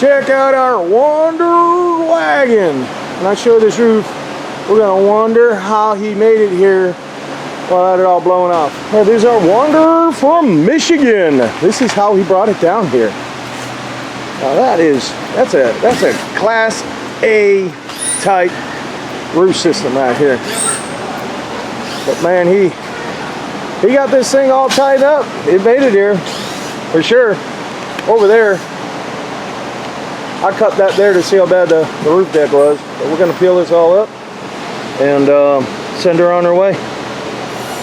Check out our Wanderer Wagon. When I show this roof, we're gonna wonder how he made it here while it all blowing off. Well, there's our Wanderer from Michigan. This is how he brought it down here. Now that's a Class A type roof system right here. But man, he got this thing all tied up. It made it here for sure. Over there, I cut that there to see how bad the roof deck was. But we're gonna peel this all up and send her on her way.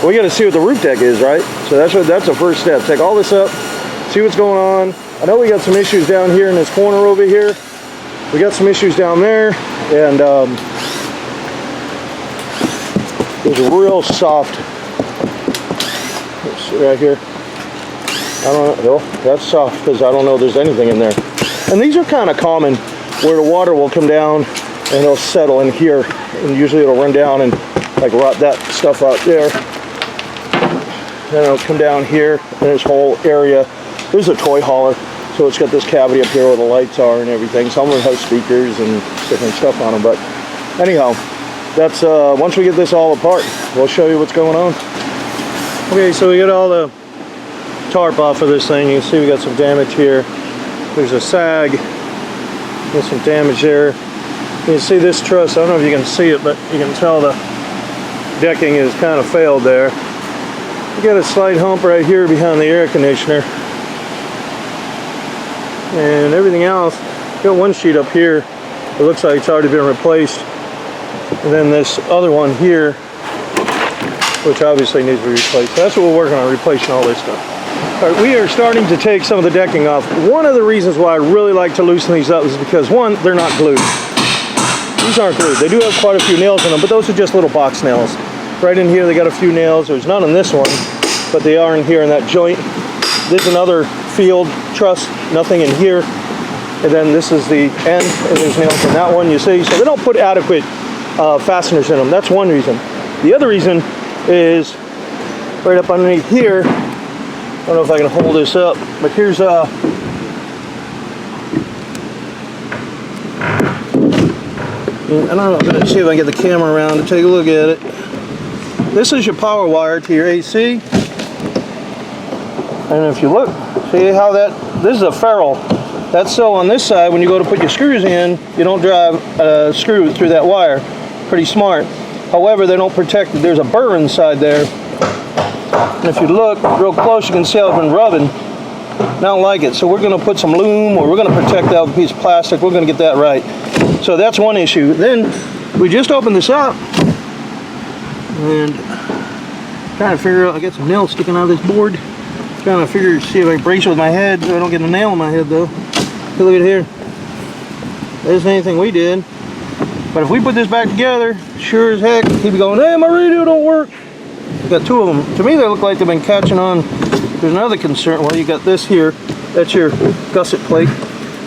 We got to see what the roof deck is, right? So that's the first step. Take all this up, see what's going on. I know we got some issues down here in this corner over here. We got some issues down there, and there's a real soft. Let's see right here. I don't know. Oh, that's soft because I don't know if there's anything in there. And these are kind of common, where the water will come down and it'll settle in here, and usually it'll run down and like rot that stuff out there. Then it'll come down here in this whole area. There's a toy hauler, so it's got this cavity up here where the lights are and everything. Some of them have speakers and different stuff on them, but anyhow, that's once we get this all apart, we'll show you what's going on. Okay, so we got all the tarp off of this thing. You can see we got some damage here. There's a sag. There's some damage there. You can see this truss. I don't know if you can see it, but you can tell the decking is kind of failed there. We got a slight hump right here behind the air conditioner. And everything else, got one sheet up here. It looks like it's already been replaced. And then this other one here, which obviously needs to be replaced. So that's what we're working on, replacing all this stuff. All right, we are starting to take some of the decking off. One of the reasons why I really like to loosen these up is because, one, they're not glued. These aren't glued. They do have quite a few nails in them, but those are just little box nails. Right in here, they got a few nails. There's none in this one, but they are in here in that joint. There's another field truss, nothing in here. And then this is the end, and there's nails in that one, you see. So they don't put adequate fasteners in them. That's one reason. The other reason is right up underneath here. I don't know if I can hold this up, but here's I don't know, I'm going to see if I can get the camera around to take a look at it. This is your power wire to your AC. And if you look, see how this is a ferrule. That's so on this side, when you go to put your screws in, you don't drive a screw through that wire. Pretty smart. However, they don't protect it. There's a burr inside there. And if you look real close, you can see how it's been rubbing. I don't like it. So we're going to put some loom, or we're going to protect that with a piece of plastic. We're going to get that right. So that's one issue. Then we just opened this up and trying to figure out, I got some nails sticking out of this board. Trying to see if I can brace it with my head so I don't get a nail in my head though. Look at here. There isn't anything we did. But if we put this back together, sure as heck, he'd be going, hey, my radio don't work. We got two of them. To me, they look like they've been catching on. There's another concern. Well, you got this here. That's your gusset plate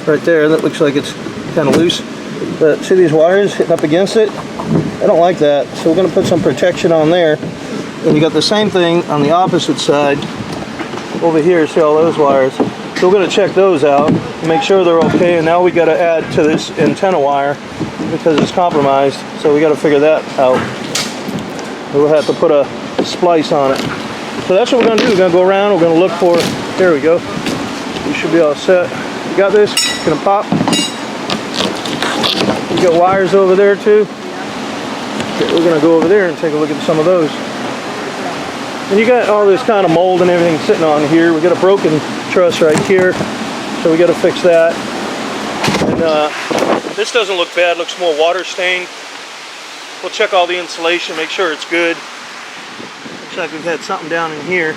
right there. That looks like it's kind of loose. But see these wires hitting up against it? I don't like that. So we're going to put some protection on there. And you got the same thing on the opposite side over here. See all those wires? So we're going to check those out and make sure they're okay. And now we got to add to this antenna wire because it's compromised. So we got to figure that out. We'll have to put a splice on it. So that's what we're going to do. We're going to go around. We're going to look for. There we go. We should be all set. You got this? It's going to pop. You got wires over there too. Okay, we're going to go over there and take a look at some of those. And you got all this kind of mold and everything sitting on here. We got a broken truss right here, so we got to fix that. And this doesn't look bad. It looks more water stained. We'll check all the insulation, make sure it's good. Looks like we've had something down in here.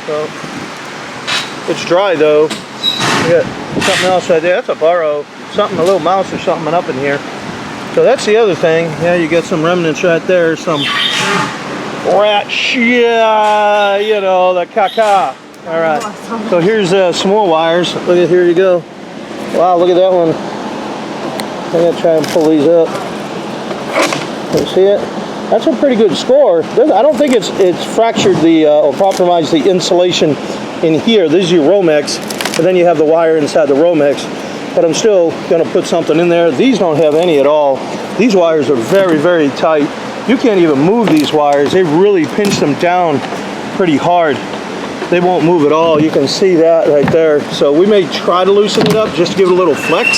So it's dry though. We got something else right there. That's a burrow. Something, a little mouse or something up in here. So that's the other thing. Yeah, you got some remnants right there. Some rat shit, you know, the caca. All right. So here's some more wires. Look at, here you go. Wow, look at that one. I'm gonna try and pull these up. You see it? That's a pretty good score. I don't think it's fractured the or compromised the insulation in here. This is your Romex. and then you have the wire inside the Romex. But I'm still going to put something in there. These don't have any at all. These wires are very, very tight. You can't even move these wires. They really pinch them down pretty hard. They won't move at all. You can see that right there. So we may try to loosen it up just to give it a little flex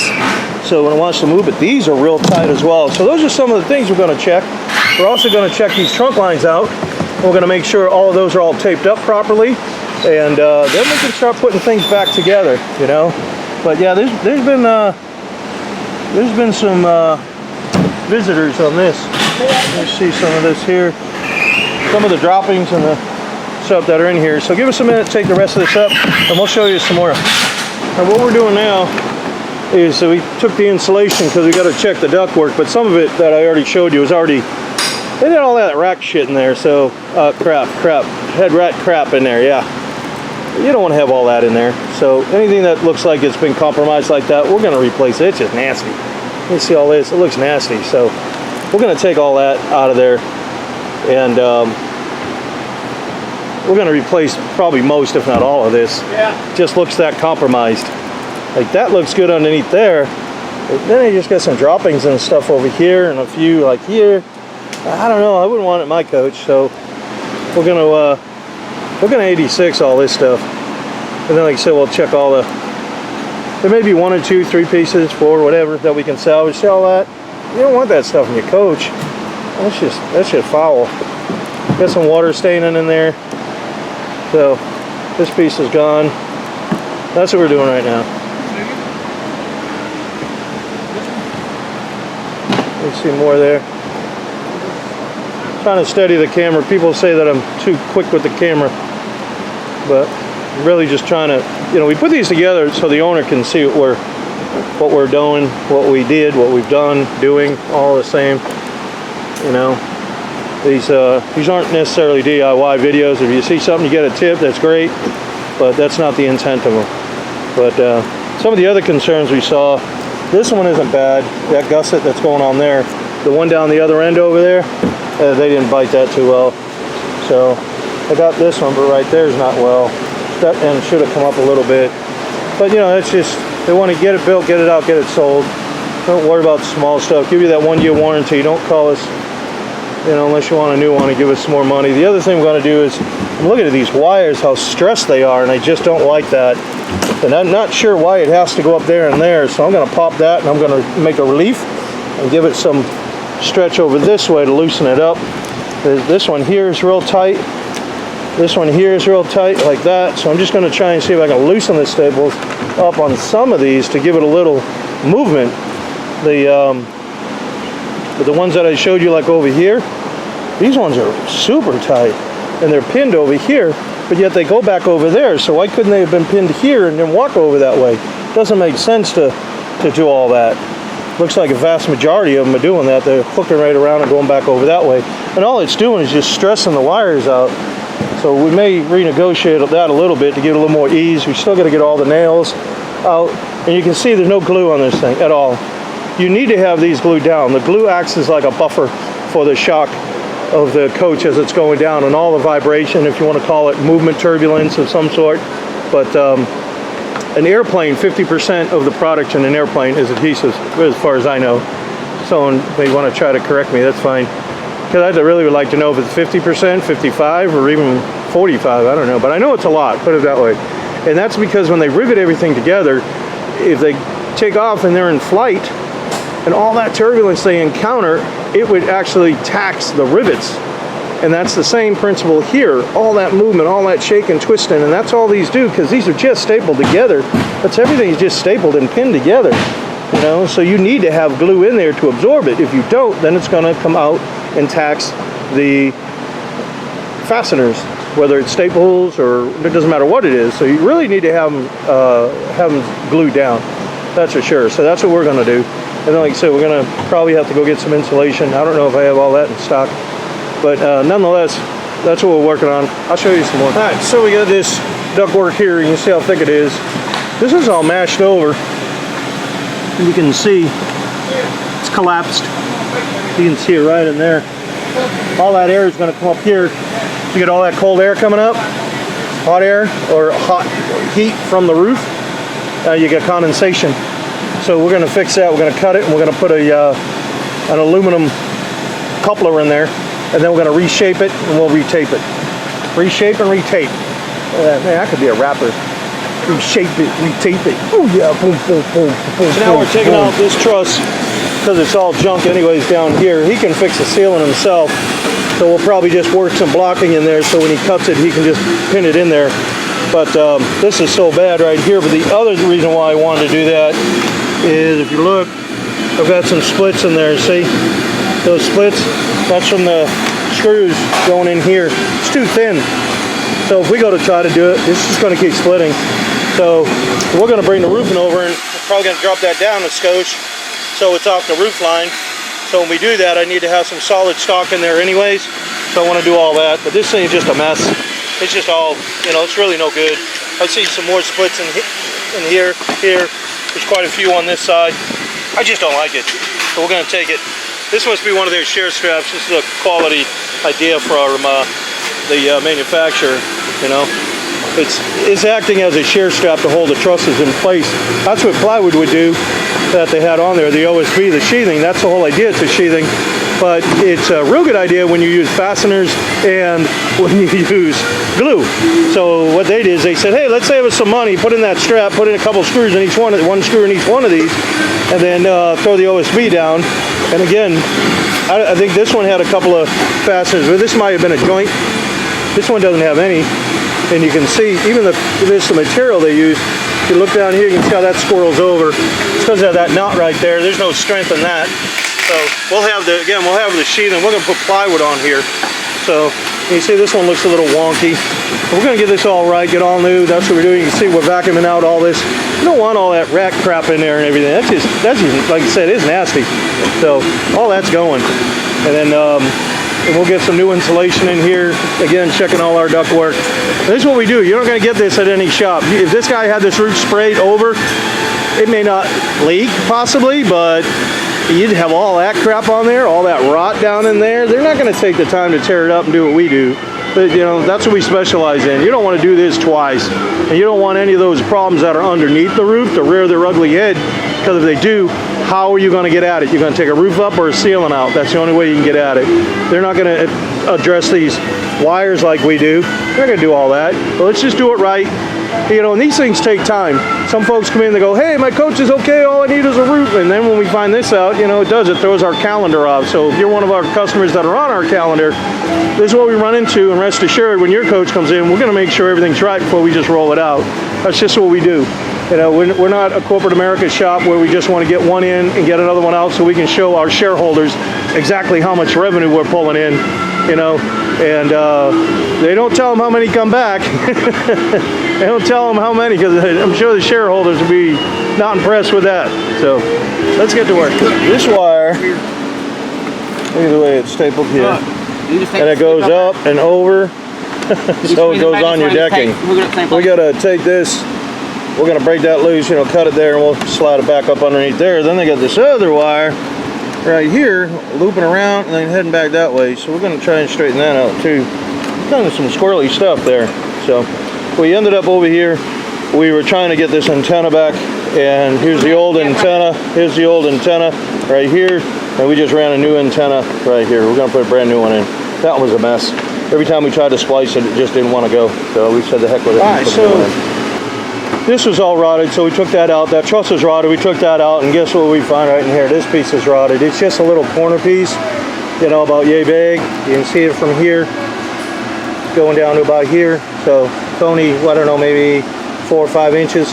so when it wants to move, but these are real tight as well. So those are some of the things we're going to check. We're also going to check these trunk lines out. We're going to make sure all of those are all taped up properly, and then we can start putting things back together, you know. But yeah, there's been some visitors on this. Let's see some of this here. Some of the droppings and the stuff that are in here. So give us a minute to take the rest of this up, and we'll show you some more. And what we're doing now is we took the insulation because we got to check the ductwork, but some of it that I already showed you is already, they did all that rack shit in there. So crap, had rat crap in there. Yeah, you don't want to have all that in there. So anything that looks like it's been compromised like that, we're going to replace it. It's just nasty. You see all this, it looks nasty. So we're going to take all that out of there, and we're going to replace probably most, if not all of this. Yeah. Just looks that compromised. Like that looks good underneath there. But then you just got some droppings and stuff over here, and a few like here. I don't know. I wouldn't want it in my coach. So we're gonna 86 all this stuff, and then like I said, we'll check all the. There may be 1 or 2, 3 pieces, 4, whatever that we can salvage. See all that? You don't want that stuff in your coach. That's just foul. Got some water staining in there. So this piece is gone. That's what we're doing right now. Let's see more there. Trying to steady the camera. People say that I'm too quick with the camera, but I'm really just trying to, you know, we put these together so the owner can see what we're doing, what we did, what we've done, doing, all the same. You know, these aren't necessarily DIY videos. If you see something, you get a tip, that's great, but that's not the intent of them. But some of the other concerns we saw, this one isn't bad. That gusset that's going on there, the one down the other end over there, they didn't bite that too well. So I got this one, but right there is not well. That end should have come up a little bit. But you know, it's just, they want to get it built, get it out, get it sold. Don't worry about the small stuff. Give you that 1-year warranty. Don't call us, you know, unless you want a new one and give us some more money. The other thing we're going to do is, I'm looking at these wires, how stressed they are, and I just don't like that. And I'm not sure why it has to go up there and there, so I'm going to pop that, and I'm going to make a relief and give it some stretch over this way to loosen it up. This one here is real tight. This one here is real tight, like that. So I'm just going to try and see if I can loosen the staples up on some of these to give it a little movement. The ones that I showed you, like over here, these ones are super tight, and they're pinned over here, but yet they go back over there. So why couldn't they have been pinned here and then walk over that way? Doesn't make sense to do all that. Looks like a vast majority of them are doing that. They're hooking right around and going back over that way. And all it's doing is just stressing the wires out. So we may renegotiate that a little bit to get a little more ease. We still got to get all the nails out. And you can see there's no glue on this thing at all. You need to have these glued down. The glue acts as like a buffer for the shock of the coach as it's going down, and all the vibration, if you want to call it movement turbulence of some sort. But an airplane, 50% of the product in an airplane is adhesive, as far as I know. Someone may want to try to correct me, that's fine. Because I really would like to know if it's 50%, 55, or even 45, I don't know. But I know it's a lot, put it that way. And that's because when they rivet everything together, if they take off and they're in flight, and all that turbulence they encounter, it would actually tax the rivets. And that's the same principle here. All that movement, all that shake and twisting, and that's all these do, because these are just stapled together. That's everything's just stapled and pinned together. You know, so you need to have glue in there to absorb it. If you don't, then it's going to come out and tax the fasteners, whether it's staples or it doesn't matter what it is. So you really need to have them glued down. That's for sure. So that's what we're going to do. And then, like I said, we're going to probably have to go get some insulation. I don't know if I have all that in stock. But nonetheless, that's what we're working on. I'll show you some more. All right, so we got this ductwork here. You can see how thick it is. This is all mashed over. You can see it's collapsed. You can see it right in there. All that air is going to come up here. You get all that cold air coming up, hot air or hot heat from the roof. you get condensation. So we're going to fix that. We're going to cut it, and we're going to put an aluminum coupler in there, and then we're going to reshape it, and we'll retape it. Reshape and retape. Man, that could be a rapper. Reshape it, retape it. Oh yeah, boom, boom, boom, boom. So now we're taking out this truss because it's all junk anyways down here. He can fix the ceiling himself, so we'll probably just work some blocking in there so when he cuts it, he can just pin it in there. But this is so bad right here. But the other reason why I wanted to do that is, if you look, I've got some splits in there. See those splits? That's from the screws going in here. It's too thin. So if we go to try to do it, this is going to keep splitting. So we're going to bring the roofing over, and we're probably going to drop that down a skosh so it's off the roof line. So when we do that, I need to have some solid stock in there anyways. So I want to do all that. But this thing is just a mess. It's just all, you know, it's really no good. I see some more splits in here. There's quite a few on this side. I just don't like it. So we're going to take it. This must be one of their shear straps. This is a quality idea from the manufacturer, you know. It's acting as a shear strap to hold the trusses in place. That's what plywood would do that they had on there, the OSB, the sheathing. That's the whole idea, it's a sheathing. But it's a real good idea when you use fasteners and when you use glue. So what they did is they said, hey, let's save us some money, put in that strap, put in a couple screws in each one screw in each one of these, and then throw the OSB down. And again, I think this one had a couple of fasteners, but this might have been a joint. This one doesn't have any. And you can see, even the material they use, if you look down here, you can see how that squirrels over. It's because of that knot right there. There's no strength in that. So we'll have the sheathing. We're going to put plywood on here. So you see this one looks a little wonky. But we're going to get this all right, get all new. That's what we're doing. You can see we're vacuuming out all this. You don't want all that rat crap in there and everything. That's just like I said, it's nasty. So all that's going. And then and we'll get some new insulation in here. Again, checking all our ductwork. This is what we do. You're not going to get this at any shop. If this guy had this roof sprayed over, it may not leak possibly, but you'd have all that crap on there, all that rot down in there. They're not going to take the time to tear it up and do what we do. But, you know, that's what we specialize in. You don't want to do this twice. And you don't want any of those problems that are underneath the roof to rear their ugly head. Because if they do, how are you going to get at it? You're going to take a roof up or a ceiling out. That's the only way you can get at it. They're not going to address these wires like we do. They're not going to do all that. But let's just do it right. You know, and these things take time. Some folks come in and they go, hey, my coach is okay, all I need is a roof. And then when we find this out, you know, it throws our calendar off. So if you're one of our customers that are on our calendar, this is what we run into, and rest assured, when your coach comes in, we're going to make sure everything's right before we just roll it out. That's just what we do. You know, we're not a corporate America shop where we just want to get one in and get another one out so we can show our shareholders exactly how much revenue we're pulling in, you know. And they don't tell them how many come back. They don't tell them how many, because I'm sure the shareholders will be not impressed with that. So let's get to work. This wire, look at the way it's stapled here. And it goes up and over, so it goes on your decking. We gotta take this, we're gonna break that loose, you know, cut it there, and we'll slide it back up underneath there. Then they got this other wire right here, looping around and then heading back that way. So we're gonna try and straighten that out too. Kind of some squirrely stuff there. So we ended up over here. We were trying to get this antenna back, and here's the old antenna. Here's the old antenna right here. And we just ran a new antenna right here. We're gonna put a brand new one in. That was a mess. Every time we tried to splice it, it just didn't want to go. So we said the heck with it. All right, so this was all rotted, so we took that out. That truss was rotted, we took that out, and guess what we find right in here? This piece is rotted. It's just a little corner piece, you know, about yay big. You can see it from here, going down to about here. So it's only, I don't know, maybe 4 or 5 inches.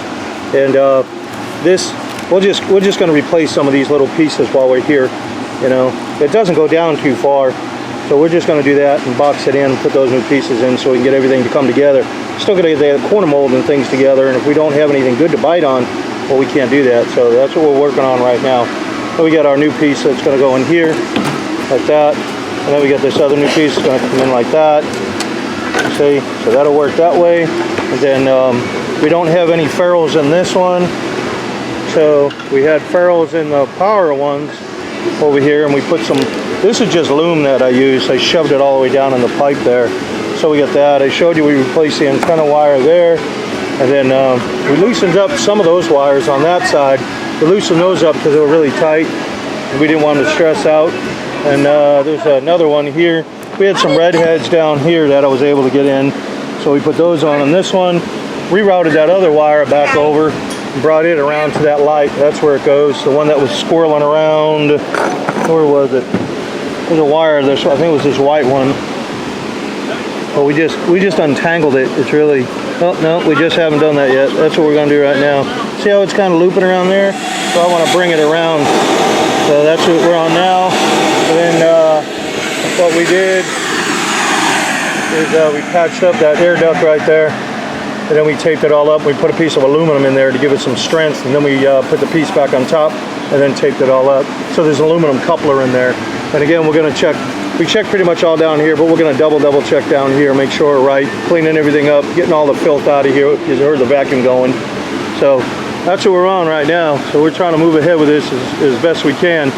And this, we're just going to replace some of these little pieces while we're here. You know, it doesn't go down too far. So we're just going to do that and box it in and put those new pieces in so we can get everything to come together. Still going to get the corner mold and things together, and if we don't have anything good to bite on, well, we can't do that. So that's what we're working on right now. So we got our new piece that's going to go in here, like that. And then we got this other new piece that's going to come in like that. See? So that'll work that way. And then we don't have any ferrules in this one. So we had ferrules in the power ones over here, and we put some, this is just loom that I used. I shoved it all the way down in the pipe there. So we got that. I showed you we replaced the antenna wire there. And then we loosened up some of those wires on that side. We loosened those up because they were really tight. We didn't want them to stress out. And there's another one here. We had some red heads down here that I was able to get in. So we put those on this one. Rerouted that other wire back over and brought it around to that light. That's where it goes. The one that was squirreling around. Where was it? There's a wire there. So I think it was this white one. But we just untangled it. It's really, oh no, we just haven't done that yet. That's what we're gonna do right now. See how it's kind of looping around there? So I want to bring it around. So that's what we're on now. And then what we did is we patched up that air duct right there. And then we taped it all up. We put a piece of aluminum in there to give it some strength. And then we put the piece back on top and then taped it all up. So there's an aluminum coupler in there. And again, we're gonna check. We checked pretty much all down here, but we're going to double check down here, make sure we're right, cleaning everything up, getting all the filth out of here, because I heard the vacuum going. So that's what we're on right now. So we're trying to move ahead with this as best we can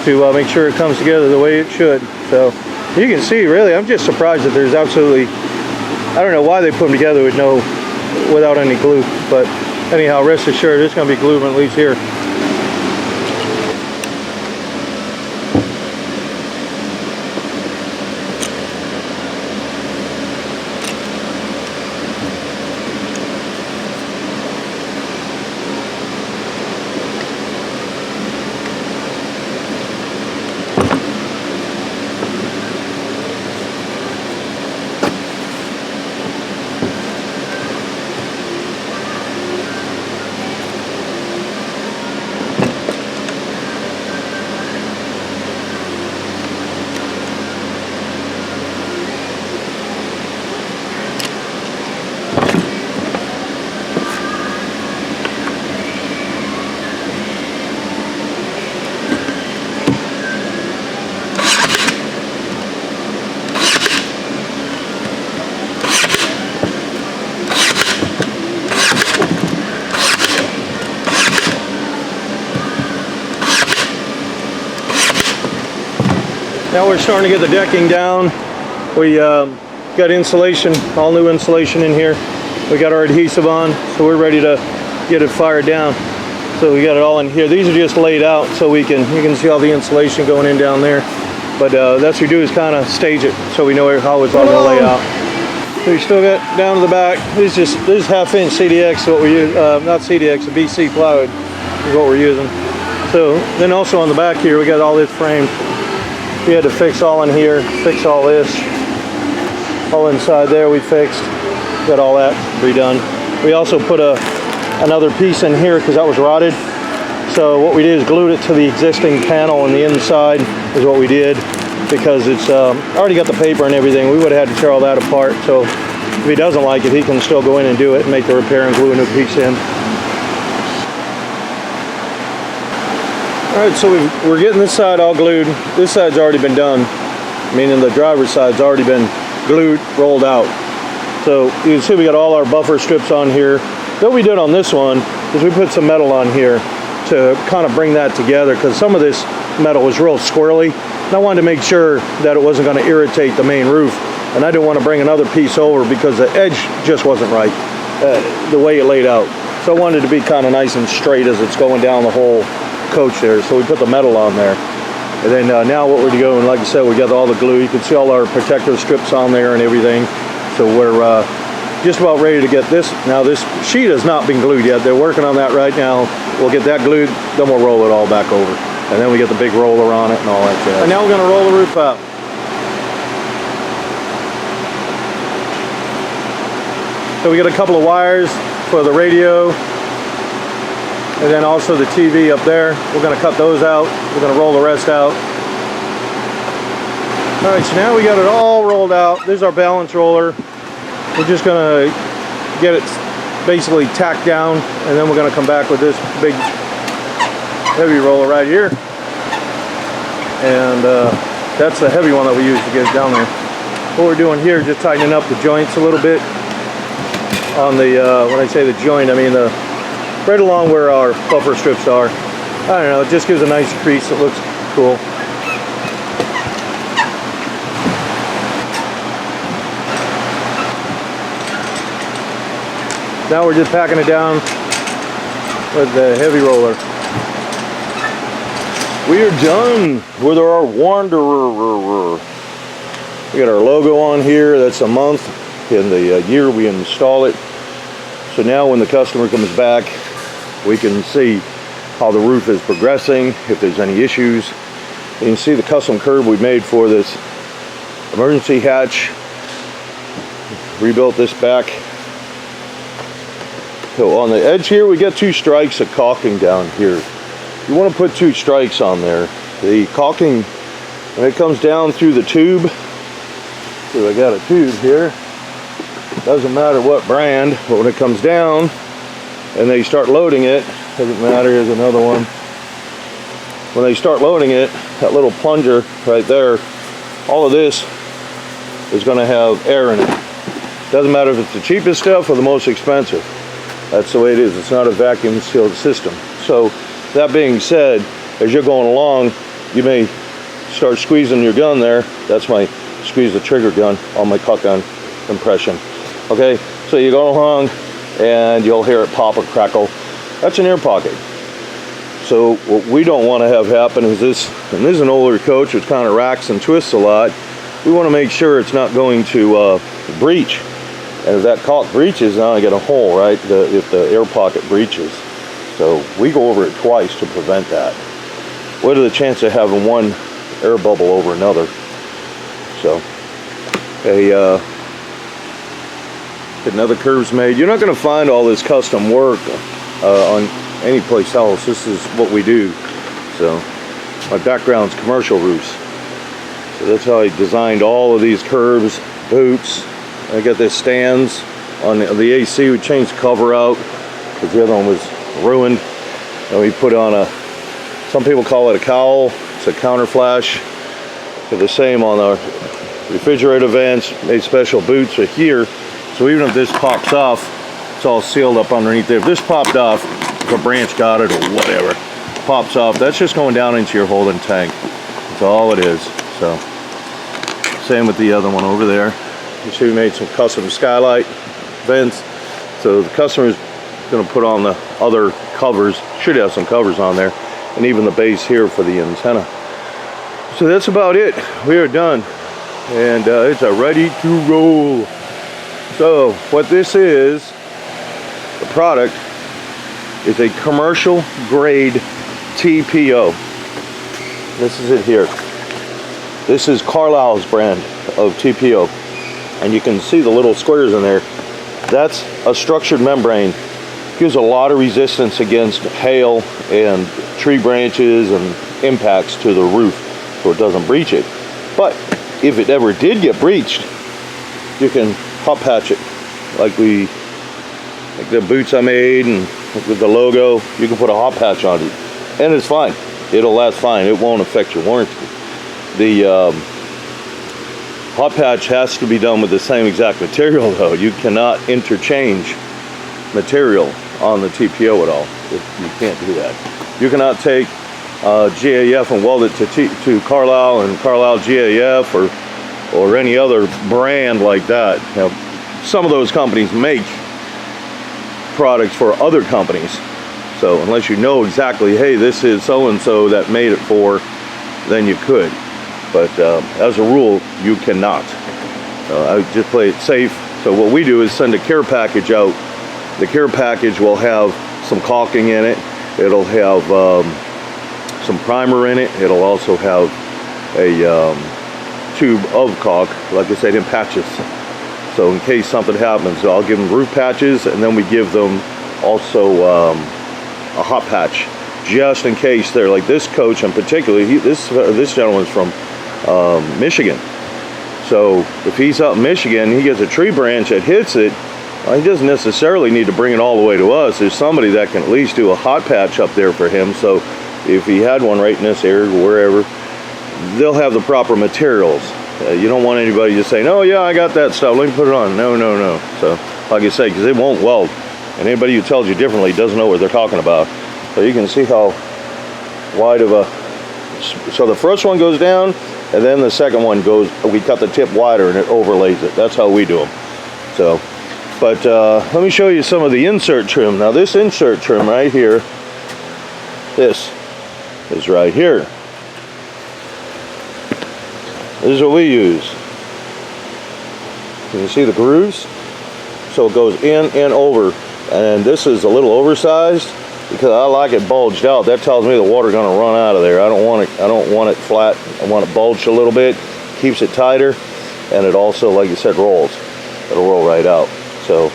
to make sure it comes together the way it should. So you can see, really, I'm just surprised that there's absolutely, I don't know why they put them together without any glue. But anyhow, rest assured, it's going to be glue at least here. Now we're starting to get the decking down. We got insulation, all new insulation in here. We got our adhesive on, so we're ready to get it fired down. So we got it all in here. These are just laid out so you can see all the insulation going in down there. But that's what we do is kind of stage it so we know how it's all going to lay out. So we still got down to the back. This is half-inch CDX, what we use, not CDX, a BC plywood is what we're using. So then also on the back here, we got all this framed. We had to fix all in here, fix all this. All inside there we fixed. Got all that redone. We also put another piece in here because that was rotted. So what we did is glued it to the existing panel on the inside is what we did, because it's already got the paper and everything. We would have had to tear all that apart. So if he doesn't like it, he can still go in and do it and make the repair and glue a new piece in. All right, so we're getting this side all glued. This side's already been done, meaning the driver's side's already been glued, rolled out. So you can see we got all our buffer strips on here. What we did on this one is we put some metal on here to kind of bring that together, because some of this metal was real squirrely. And I wanted to make sure that it wasn't going to irritate the main roof. And I didn't want to bring another piece over because the edge just wasn't right, the way it laid out. So I wanted it to be kind of nice and straight as it's going down the whole coach there. So we put the metal on there. And then now what we're doing, like I said, we got all the glue. You can see all our protective strips on there and everything. So we're just about ready to get this. Now this sheet has not been glued yet. They're working on that right now. We'll get that glued, then we'll roll it all back over. And then we get the big roller on it and all that jazz. And now we're gonna roll the roof out. So we got a couple of wires for the radio, and then also the TV up there. We're gonna cut those out. We're gonna roll the rest out. All right, so now we got it all rolled out. There's our balance roller. We're just gonna get it basically tacked down, and then we're gonna come back with this big heavy roller right here. And that's the heavy one that we use to get it down there. What we're doing here is just tightening up the joints a little bit. On the, when I say the joint, I mean right along where our buffer strips are. I don't know, it just gives a nice crease. It looks cool. Now we're just packing it down with the heavy roller. We are done with our Wanderer. We got our logo on here. That's a month in the year we install it. So now when the customer comes back, we can see how the roof is progressing, if there's any issues. You can see the custom curb we made for this emergency hatch. Rebuilt this back. So on the edge here, we got 2 strikes of caulking down here. You want to put 2 strikes on there. The caulking, when it comes down through the tube, so I got a tube here, doesn't matter what brand, but when it comes down and they start loading it, doesn't matter, here's another one. When they start loading it, that little plunger right there, all of this is going to have air in it. Doesn't matter if it's the cheapest stuff or the most expensive. That's the way it is. It's not a vacuum sealed system. So that being said, as you're going along, you may start squeezing your gun there. That's my squeeze the trigger gun on my cut gun impression. Okay, so you go along and you'll hear it pop or crackle. That's an air pocket. So what we don't want to have happen is this, and this is an older coach which kind of racks and twists a lot. We want to make sure it's not going to breach. And if that caulk breaches, now I get a hole, right? If the air pocket breaches. So we go over it twice to prevent that. What are the chances of having one air bubble over another? So, another curve's made. You're not going to find all this custom work on any place else. This is what we do. So my background's commercial roofs. So that's how I designed all of these curves, boots. I got this stands on the AC. We changed the cover out because the other one was ruined. And we put on some people call it a cowl. It's a counter flash. They're the same on our refrigerator vents. Made special boots for here. So even if this pops off, it's all sealed up underneath there. If this popped off, if a branch got it or whatever, pops off, that's just going down into your holding tank. That's all it is. So, same with the other one over there. You see we made some custom skylight vents. So the customer's going to put on the other covers, should have some covers on there, and even the base here for the antenna. So that's about it. We are done. And it's ready to roll. So what this is, the product is a commercial grade TPO. This is it here. This is Carlisle's brand of TPO. And you can see the little squares in there. That's a structured membrane. Gives a lot of resistance against hail and tree branches and impacts to the roof, so it doesn't breach it. But if it ever did get breached, you can hot patch it like the boots I made and with the logo. You can put a hot patch on it and it's fine. It'll last fine. It won't affect your warranty. The hot patch has to be done with the same exact material though. You cannot interchange material on the TPO at all. You can't do that. You cannot take GAF and weld it to Carlisle and Carlisle GAF or any other brand like that. You know, some of those companies make products for other companies. So unless you know exactly, hey, this is so-and-so that made it for, then you could. But as a rule, you cannot. I just play it safe. So what we do is send a care package out. The care package will have some caulking in it. It'll have some primer in it. It'll also have a tube of caulk, like I said, in patches. So in case something happens, I'll give them roof patches, and then we give them also a hot patch, just in case they're like this coach in particular. This gentleman's from Michigan. So if he's up in Michigan, he gets a tree branch that hits it. He doesn't necessarily need to bring it all the way to us. There's somebody that can at least do a hot patch up there for him. So if he had one right in this area or wherever, they'll have the proper materials. You don't want anybody just saying, oh yeah, I got that stuff, let me put it on. No, no, no. So like I say, because it won't weld. And anybody who tells you differently doesn't know what they're talking about. So you can see how wide of a, so the first one goes down, and then the second one goes, we cut the tip wider and it overlays it. That's how we do them. So But let me show you some of the insert trim. Now this insert trim right here, this is right here. This is what we use. Can you see the grooves? So it goes in and over. And this is a little oversized because I like it bulged out. That tells me the water's gonna run out of there. I don't want it flat. I want it bulged a little bit. Keeps it tighter, and it also, like you said, rolls. It'll roll right out. So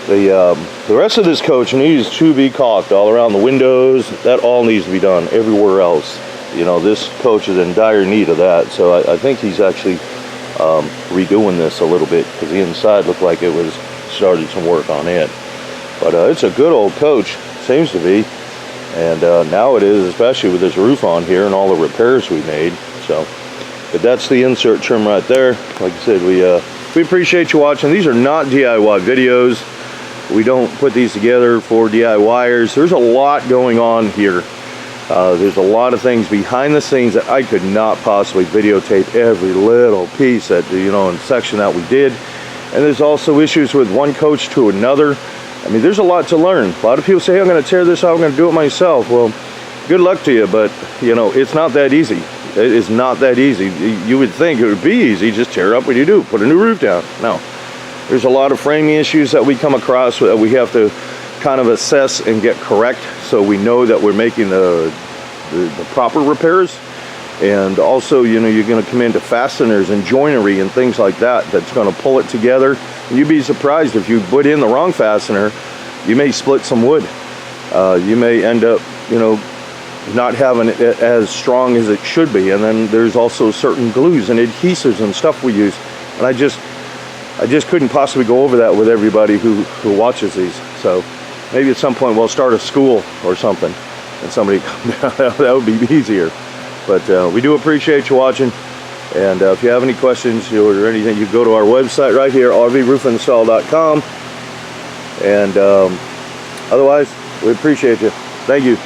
the rest of this coach needs to be caulked all around the windows. That all needs to be done everywhere else. You know, this coach is in dire need of that. So I think he's actually redoing this a little bit because the inside looked like it was started some work on it. But it's a good old coach, seems to be. And now it is, especially with this roof on here and all the repairs we made. So, but that's the insert trim right there. Like I said, we appreciate you watching. These are not DIY videos. We don't put these together for DIYers. There's a lot going on here. There's a lot of things behind the scenes that I could not possibly videotape every little piece that, you know, and section that we did. And there's also issues with one coach to another. I mean, there's a lot to learn. A lot of people say, hey, I'm going to tear this out, I'm going to do it myself. Well, good luck to you, but, you know, it's not that easy. It is not that easy. You would think it would be easy, just tear up what you do, put a new roof down. No. There's a lot of framing issues that we come across that we have to kind of assess and get correct so we know that we're making the proper repairs. And also, you know, you're going to come into fasteners and joinery and things like that that's going to pull it together. And you'd be surprised if you put in the wrong fastener, you may split some wood. You may end up, you know, not having it as strong as it should be. And then there's also certain glues and adhesives and stuff we use. And I just couldn't possibly go over that with everybody who watches these. So maybe at some point we'll start a school or something and somebody come down. That would be easier. But we do appreciate you watching. And if you have any questions or anything, you can go to our website right here, rvroofinstall.com. And otherwise, we appreciate you. Thank you.